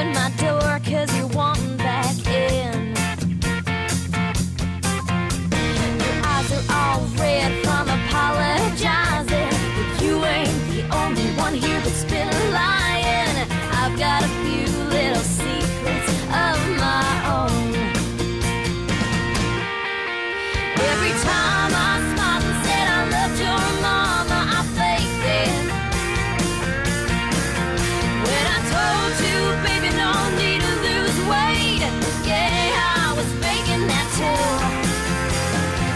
open my door 'cause you're wanting back in. Your eyes are all red from apologizing, but you ain't the only one here that's been lying. I've got a few little secrets of my own. Every time I smiled and said I loved your mama, I faked it. When I told you, baby, no need to lose weight, yeah, I was faking that too.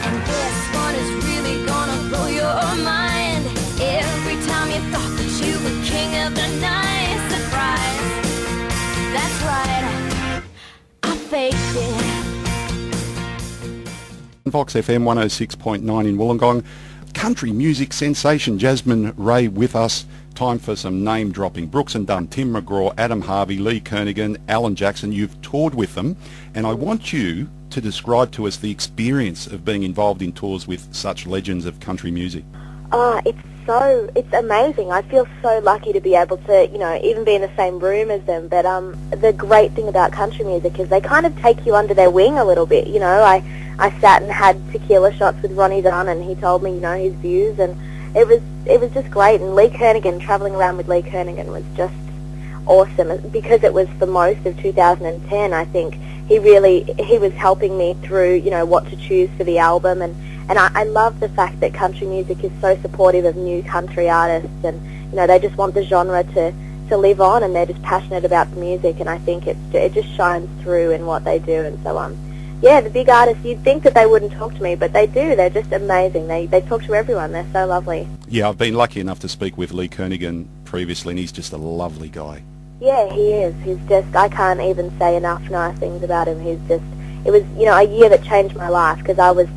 And this one is really gonna blow your mind. Every time you thought that you were king of the night, surprise, that's right, I faked it. Vox FM 106.9 in Wollongong. Country music sensation Jasmine Rae with us. Time for some name dropping. Brooks and Dunn, Tim McGraw, Adam Harvey, Lee Kernaghan, Alan Jackson. You've toured with them, and I want you to describe to us the experience of being involved in tours with such legends of country music. Oh, it's amazing. I feel so lucky to be able to, even be in the same room as them. But the great thing about country music is they kind of take you under their wing a little bit. I sat and had tequila shots with Ronnie Dunn, and he told me, his views, and it was just great. And Lee Kernaghan, travelling around with Lee Kernaghan was just awesome because it was for most of 2010. I think he was helping me through, what to choose for the album, and I love the fact that country music is so supportive of new country artists, and they just want the genre to live on, and they're just passionate about the music, and I think it just shines through in what they do. And so yeah, the big artists, you'd think that they wouldn't talk to me, but they do. They're just amazing. They talk to everyone. They're so lovely. Yeah, I've been lucky enough to speak with Lee Kernaghan previously, and he's just a lovely guy. Yeah, he is. He's just, I can't even say enough nice things about him. It was, a year that changed my life, because I was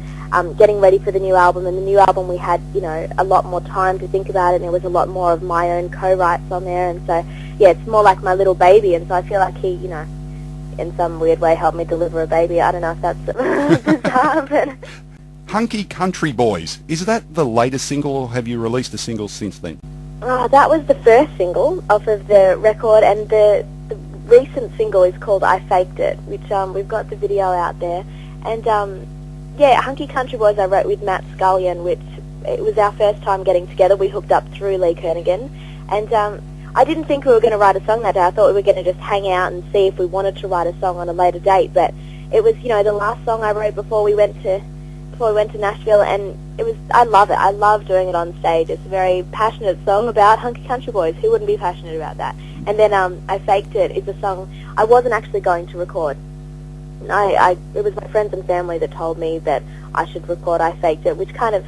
getting ready for the new album, and the new album we had, a lot more time to think about it, and there was a lot more of my own co-writes on there, and so, yeah, it's more like my little baby, and so I feel like he, in some weird way helped me deliver a baby. I don't know if that's bizarre, but... Hunky Country Boys, is that the latest single, or have you released a single since then? Oh, that was the first single off of the record, and the recent single is called I Faked It, which we've got the video out there. And yeah, Hunky Country Boys I wrote with Matt Scullion, which it was our first time getting together. We hooked up through Lee Kernaghan, and I didn't think we were going to write a song that day. I thought we were going to just hang out and see if we wanted to write a song on a later date, but it was, the last song I wrote before we went to Nashville, and I love it. I love doing it on stage. It's a very passionate song about Hunky Country Boys. Who wouldn't be passionate about that? And then I Faked It is a song I wasn't actually going to record. It was my friends and family that told me that I should record I Faked It, which kind of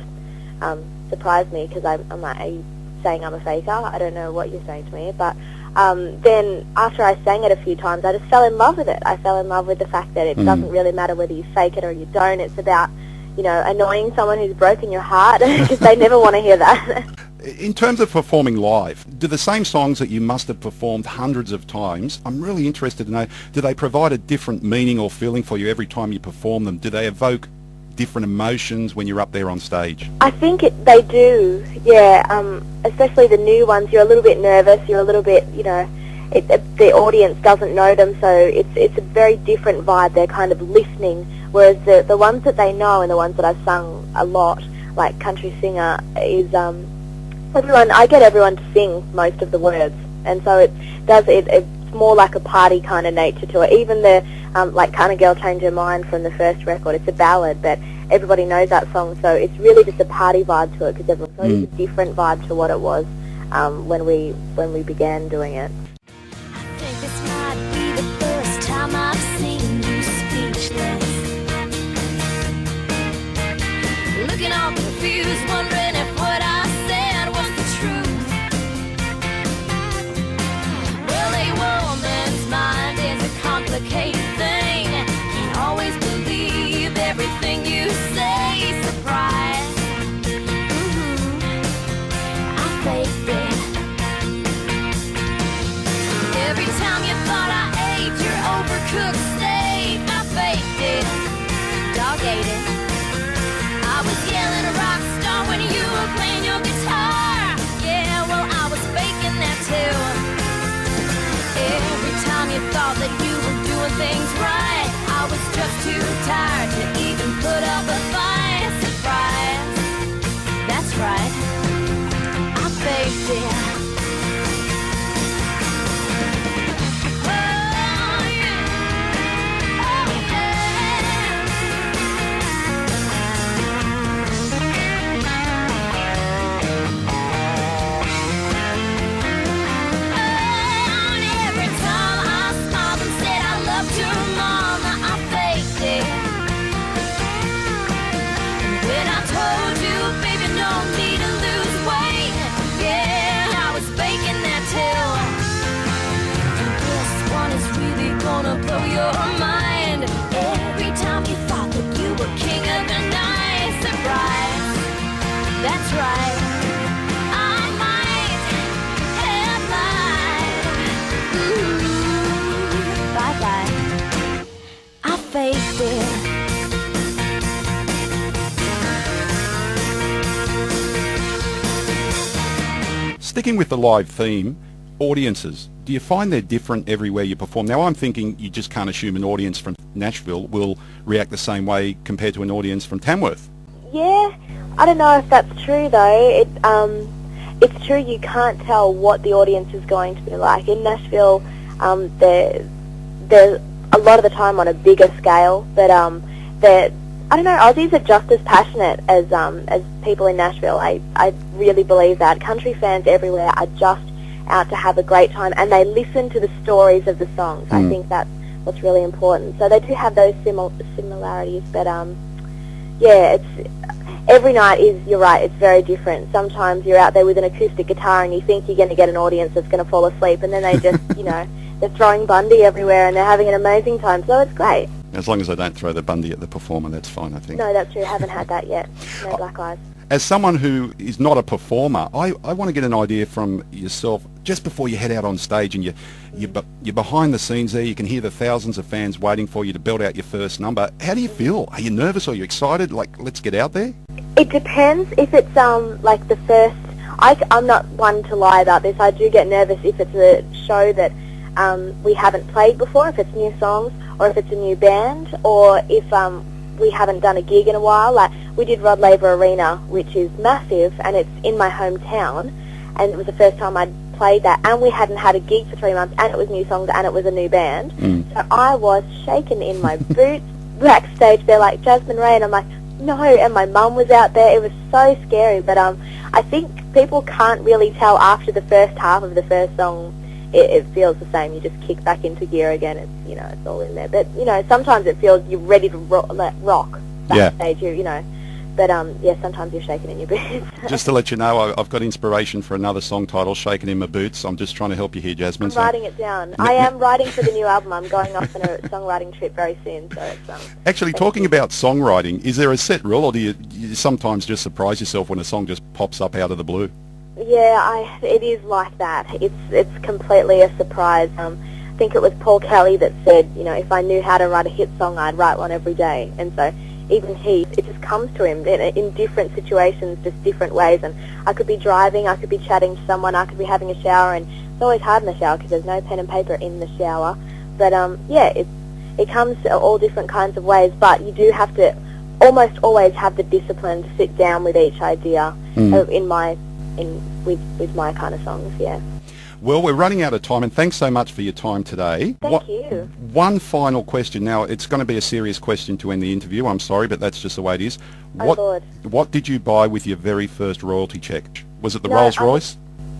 surprised me, because I'm like, are you saying I'm a faker? I don't know what you're saying to me. But then after I sang it a few times, I just fell in love with it. I fell in love with the fact that it doesn't really matter whether you fake it or you don't. It's about, annoying someone who's broken your heart, because they never want to hear that. In terms of performing live, do the same songs that you must have performed hundreds of times, I'm really interested to know, do they provide a different meaning or feeling for you every time you perform them? Do they evoke different emotions when you're up there on stage? I think they do, yeah. Especially the new ones, you're a little bit nervous, you're a little bit, the audience doesn't know them, so it's a very different vibe. They're kind of listening, whereas the ones that they know and the ones that I've sung a lot, like Country Singer, is I get everyone to sing most of the words, and so it's more like a party kind of nature to it. Even the like Can't a Girl Change Her Mind from the first record, it's a ballad, but everybody knows that song, so it's really just a party vibe to it, because everyone thought it was a different vibe to what it was when we began doing it. I think this might be the first time I've seen you speechless, looking all confused, wondering if what I said was the truth. Well, a woman's mind is a complicated thing. Can't always believe everything you say. Surprise. I faked it. Every time you thought I ate your overcooked steak, I faked it. Dog ate it. I was yelling a rock star when you were playing your guitar. Yeah, well, I was faking that too. Every time you thought too tired to even put up a fight. Surprise, that's right, I faked it. Blow your mind every time you thought that you were king of the night. Surprise, that's right, I might have lied. Bye-bye, I faked it. Sticking with the live theme, audiences. Do you find they're different everywhere you perform? Now, I'm thinking you just can't assume an audience from Nashville will react the same way compared to an audience from Tamworth. Yeah, I don't know if that's true though. It's true you can't tell what the audience is going to be like. In Nashville, they're a lot of the time on a bigger scale, but they're, I don't know, Aussies are just as passionate as people in Nashville. I really believe that. Country fans everywhere are just out to have a great time, and they listen to the stories of the songs. I think that's what's really important. So they do have those similarities, but yeah, it's every night is, you're right, it's very different. Sometimes you're out there with an acoustic guitar and you think you're going to get an audience that's going to fall asleep, and then they just, you know, they're throwing Bundy everywhere and they're having an amazing time, so it's great. As long as they don't throw the Bundy at the performer, that's fine, I think. No, that's true. I haven't had that yet. No black eyes. As someone who is not a performer, I want to get an idea from yourself just before you head out on stage and you're behind the scenes there. You can hear the thousands of fans waiting for you to belt out your first number. How do you feel? Are you nervous? Are you excited? Like, let's get out there? It depends. If it's like the first, I'm not one to lie about this. I do get nervous if it's a show that we haven't played before, if it's new songs, or if it's a new band, or if we haven't done a gig in a while. Like, we did Rod Laver Arena, which is massive, and it's in my hometown, and it was the first time I'd played that, and we hadn't had a gig for 3 months, and it was new songs, and it was a new band. So I was shaking in my boots backstage. They're like, Jasmine Rae, and I'm like, no, and my mum was out there. It was so scary, but I think people can't really tell after the first half of the first song. It feels the same. You just kick back into gear again. It's, you know, it's all in there. But, you know, sometimes it feels you're ready to rock backstage, you know. But, yeah, sometimes you're shaking in your boots. Just to let you know, I've got inspiration for another song title, Shaking in My Boots. I'm just trying to help you here, Jasmine. I'm writing it down. I am writing for the new album. I'm going off on a songwriting trip very soon. So it's, actually, talking about songwriting, is there a set rule, or do you sometimes just surprise yourself when a song just pops up out of the blue? Yeah, it is like that. It's completely a surprise. I think it was Paul Kelly that said, you know, if I knew how to write a hit song, I'd write one every day. And so even it just comes to him in different situations, just different ways. And I could be driving, I could be chatting to someone, I could be having a shower, and it's always hard in the shower because there's no pen and paper in the shower. But yeah, it comes all different kinds of ways, but you do have to almost always have the discipline to sit down with each idea with my kind of songs, yeah. Well, we're running out of time, and thanks so much for your time today. Thank you. One final question. Now, it's going to be a serious question to end the interview. I'm sorry, but that's just the way it is. Lord. What did you buy with your very first royalty check? Was it the Rolls Royce?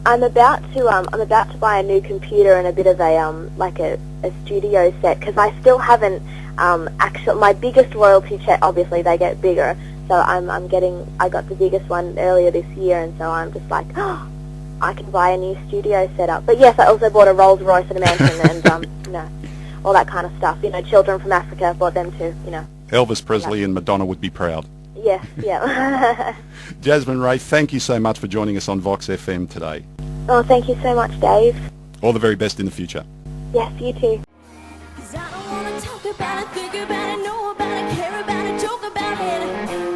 I'm about to buy a new computer and a bit of a studio set, because I still haven't my biggest royalty check. Obviously, they get bigger. So I got the biggest one earlier this year, and so I'm just like, oh, I can buy a new studio setup. But yes, I also bought a Rolls Royce and a mansion and, you know, all that kind of stuff. You know, children from Africa, I bought them too, you know. Elvis Presley and Madonna would be proud. Yes, yeah. Jasmine Rae, thank you so much for joining us on Vox FM today. Oh, thank you so much, Dave. All the very best in the future. Yes, you too. 'Cause I don't wanna talk about it, think about it, know about it, care about it, joke about it.